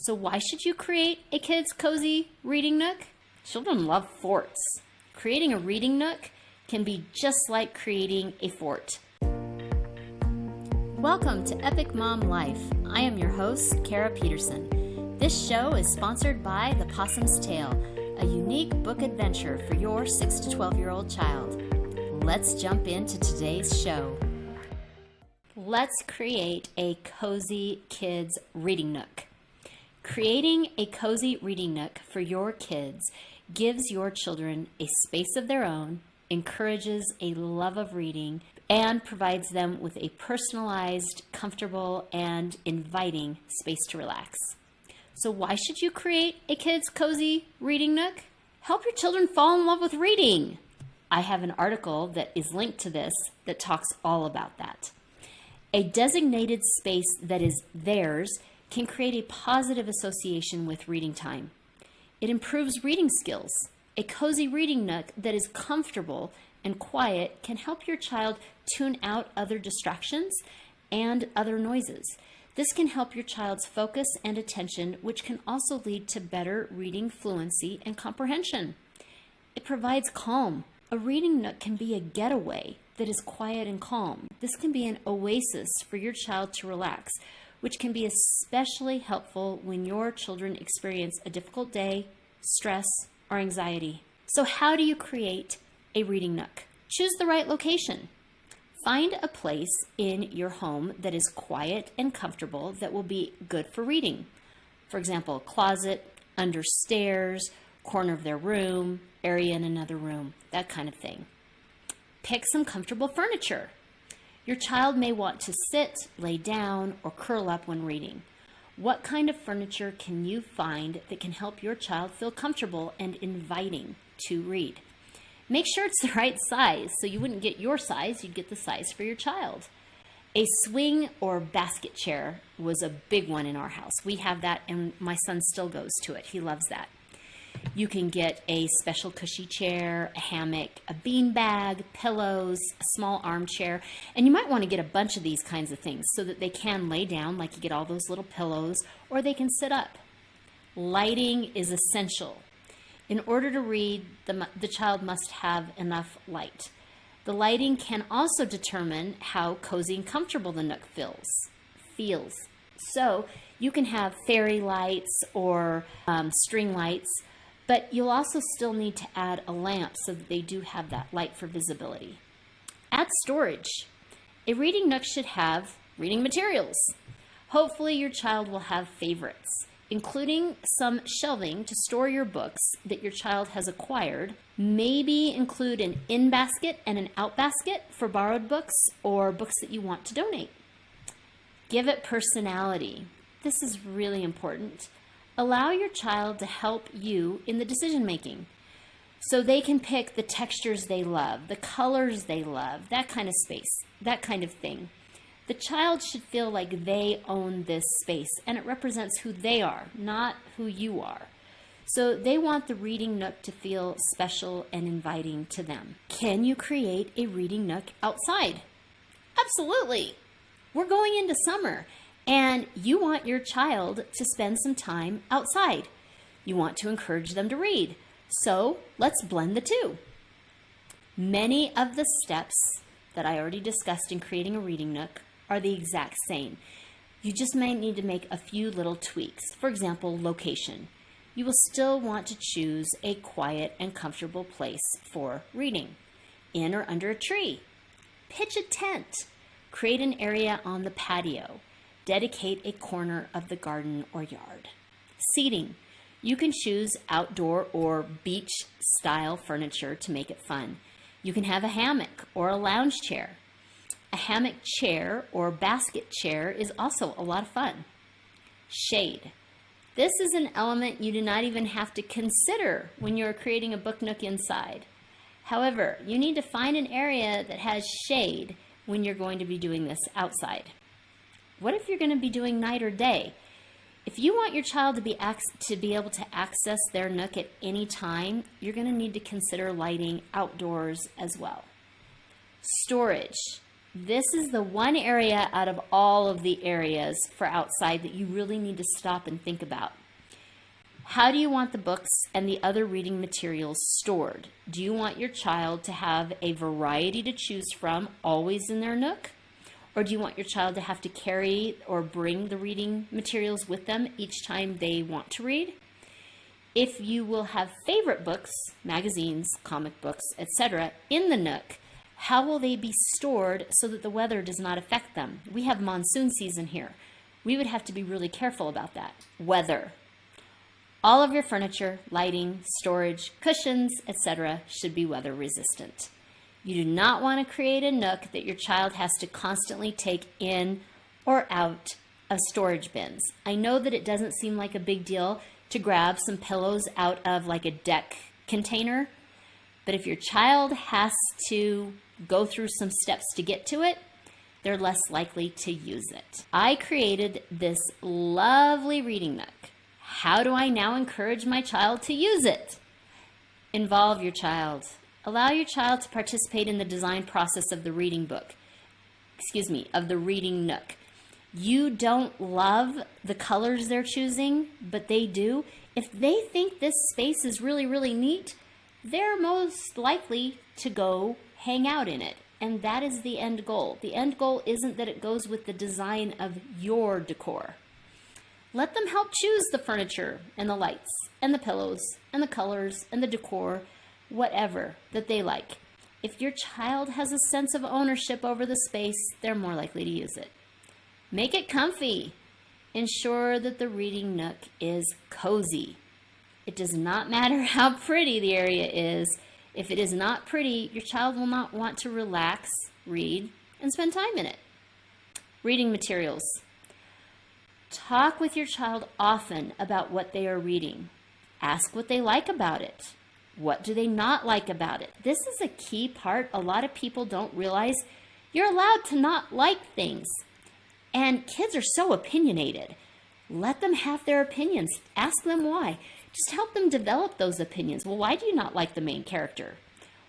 So why should you create a kid's cozy reading nook? Children love forts. Creating a reading nook can be just like creating a fort. Welcome to Epic Mom Life. I am your host, Kara Peterson. This show is sponsored by The Possum's Tale, a unique book adventure for your 6 to 12-year-old child. Let's jump into today's show. Let's create a cozy kids reading nook. Creating a cozy reading nook for your kids gives your children a space of their own, encourages a love of reading, and provides them with a personalized, comfortable, and inviting space to relax. So why should you create a kid's cozy reading nook? Help your children fall in love with reading. I have an article that is linked to this that talks all about that. A designated space that is theirs can create a positive association with reading time. It improves reading skills. A cozy reading nook that is comfortable and quiet can help your child tune out other distractions and other noises. This can help your child's focus and attention, which can also lead to better reading fluency and comprehension. It provides calm. A reading nook can be a getaway that is quiet and calm. This can be an oasis for your child to relax, which can be especially helpful when your children experience a difficult day, stress, or anxiety. So how do you create a reading nook? Choose the right location. Find a place in your home that is quiet and comfortable that will be good for reading. For example, closet, under stairs, corner of their room, area in another room, that kind of thing. Pick some comfortable furniture. Your child may want to sit, lay down, or curl up when reading. What kind of furniture can you find that can help your child feel comfortable and inviting to read? Make sure it's the right size, so you wouldn't get your size, you'd get the size for your child. A swing or basket chair was a big one in our house. We have that, and my son still goes to it. He loves that. You can get a special cushy chair, a hammock, a bean bag, pillows, a small armchair, and you might want to get a bunch of these kinds of things so that they can lay down, like you get all those little pillows, or they can sit up. Lighting is essential. In order to read, the child must have enough light. The lighting can also determine how cozy and comfortable the nook feels. So you can have fairy lights or string lights, but you'll also still need to add a lamp so that they do have that light for visibility. Add storage. A reading nook should have reading materials. Hopefully your child will have favorites, including some shelving to store your books that your child has acquired. Maybe include an in basket and an out basket for borrowed books or books that you want to donate. Give it personality. This is really important. Allow your child to help you in the decision making so they can pick the textures they love, the colors they love, that kind of space, that kind of thing. The child should feel like they own this space and it represents who they are, not who you are. So they want the reading nook to feel special and inviting to them. Can you create a reading nook outside? Absolutely. We're going into summer and you want your child to spend some time outside. You want to encourage them to read. So let's blend the two. Many of the steps that I already discussed in creating a reading nook are the exact same. You just might need to make a few little tweaks. For example, location. You will still want to choose a quiet and comfortable place for reading, in or under a tree. Pitch a tent. Create an area on the patio. Dedicate a corner of the garden or yard. Seating. You can choose outdoor or beach style furniture to make it fun. You can have a hammock or a lounge chair. A hammock chair or basket chair is also a lot of fun. Shade. This is an element you do not even have to consider when you're creating a book nook inside. However, you need to find an area that has shade when you're going to be doing this outside. What if you're going to be doing night or day? If you want your child to be able to access their nook at any time, you're going to need to consider lighting outdoors as well. Storage. This is the one area out of all of the areas for outside that you really need to stop and think about. How do you want the books and the other reading materials stored? Do you want your child to have a variety to choose from always in their nook? Or do you want your child to have to carry or bring the reading materials with them each time they want to read? If you will have favorite books, magazines, comic books, etc. in the nook, how will they be stored so that the weather does not affect them? We have monsoon season here. We would have to be really careful about that. Weather. All of your furniture, lighting, storage, cushions, etc. should be weather resistant. You do not want to create a nook that your child has to constantly take in or out of storage bins. I know that it doesn't seem like a big deal to grab some pillows out of like a deck container, but if your child has to go through some steps to get to it, they're less likely to use it. I created this lovely reading nook. How do I now encourage my child to use it? Involve your child. Allow your child to participate in the design process of the reading of the reading nook. You don't love the colors they're choosing, but they do. If they think this space is really, really neat, they're most likely to go hang out in it. And that is the end goal. The end goal isn't that it goes with the design of your decor. Let them help choose the furniture and the lights and the pillows and the colors and the decor, whatever that they like. If your child has a sense of ownership over the space, they're more likely to use it. Make it comfy. Ensure that the reading nook is cozy. It does not matter how pretty the area is. If it is not pretty, your child will not want to relax, read, and spend time in it. Reading materials. Talk with your child often about what they are reading. Ask what they like about it. What do they not like about it? This is a key part. A lot of people don't realize you're allowed to not like things. And kids are so opinionated. Let them have their opinions. Ask them why. Just help them develop those opinions. Well, why do you not like the main character?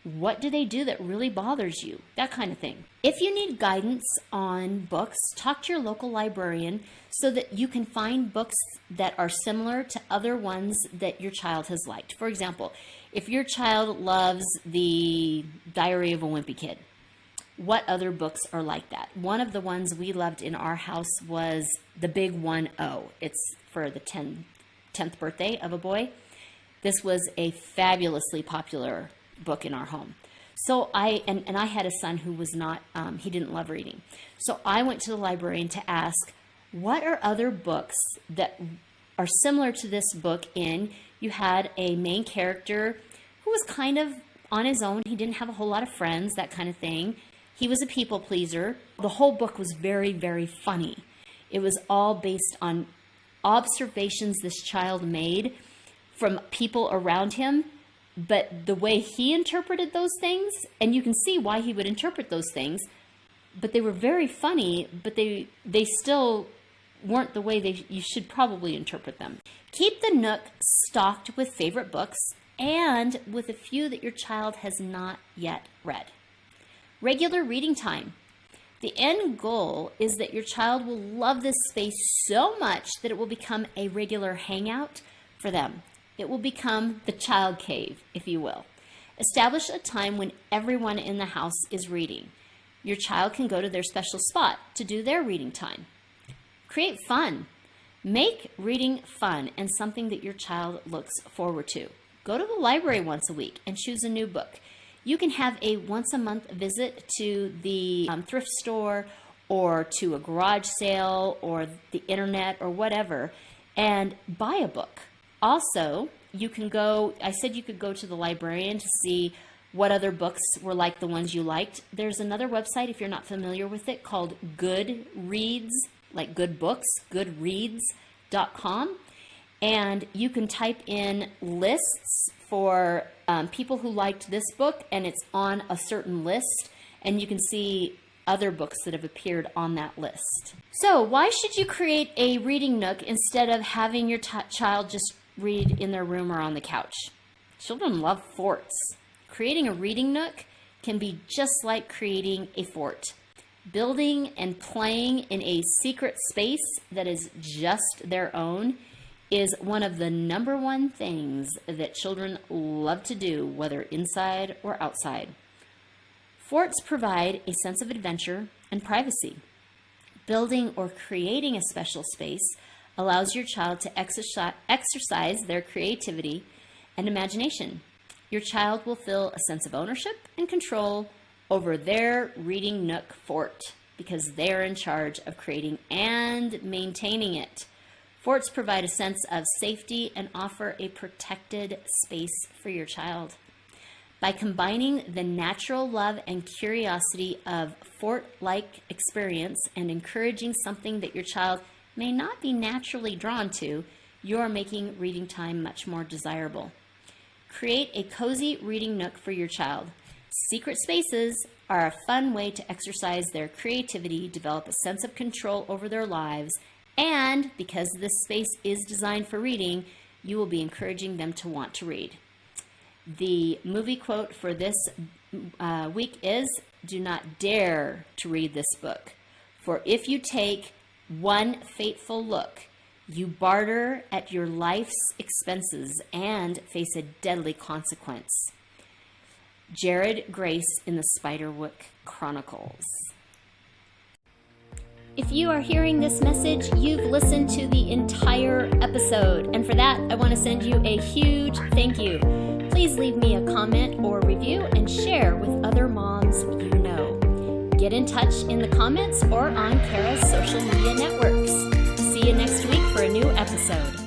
What do they do that really bothers you? That kind of thing. If you need guidance on books, talk to your local librarian so that you can find books that are similar to other ones that your child has liked. For example, if your child loves the Diary of a Wimpy Kid, what other books are like that? One of the ones we loved in our house was The Big 1-0. It's for the 10th birthday of a boy. This was a fabulously popular book in our home. So I had a son who was not, he didn't love reading. So I went to the librarian to ask, what are other books that are similar to this book in, you had a main character who was kind of on his own. He didn't have a whole lot of friends, that kind of thing. He was a people pleaser. The whole book was very, very funny. It was all based on observations this child made from people around him, but the way he interpreted those things, and you can see why he would interpret those things, but they were very funny, but they still weren't the way you should probably interpret them. Keep the nook stocked with favorite books and with a few that your child has not yet read. Regular reading time. The end goal is that your child will love this space so much that it will become a regular hangout for them. It will become the child cave, if you will. Establish a time when everyone in the house is reading. Your child can go to their special spot to do their reading time. Create fun. Make reading fun and something that your child looks forward to. Go to the library once a week and choose a new book. You can have a once-a-month visit to the thrift store or to a garage sale or the internet or whatever and buy a book. Also, you can go, I said you could go to the librarian to see what other books were like the ones you liked. There's another website, if you're not familiar with it, called Goodreads, like good books, goodreads.com. And you can type in lists for people who liked this book, and it's on a certain list, and you can see other books that have appeared on that list. So why should you create a reading nook instead of having your child just read in their room or on the couch? Children love forts. Creating a reading nook can be just like creating a fort. Building and playing in a secret space that is just their own is one of the number one things that children love to do, whether inside or outside. Forts provide a sense of adventure and privacy. Building or creating a special space allows your child to exercise their creativity and imagination. Your child will feel a sense of ownership and control over their reading nook fort because they're in charge of creating and maintaining it. Forts provide a sense of safety and offer a protected space for your child. By combining the natural love and curiosity of fort-like experience and encouraging something that your child may not be naturally drawn to, you are making reading time much more desirable. Create a cozy reading nook for your child. Secret spaces are a fun way to exercise their creativity, develop a sense of control over their lives, and because this space is designed for reading, you will be encouraging them to want to read. The movie quote for this week is, "Do not dare to read this book, for if you take one fateful look, you barter at your life's expenses and face a deadly consequence." Jared Grace in the Spiderwick Chronicles. If you are hearing this message, you've listened to the entire episode, and for that, I want to send you a huge thank you. Please leave me a comment or review and share with other moms you know. Get in touch in the comments or on Kara's social media networks. See you next week for a new episode.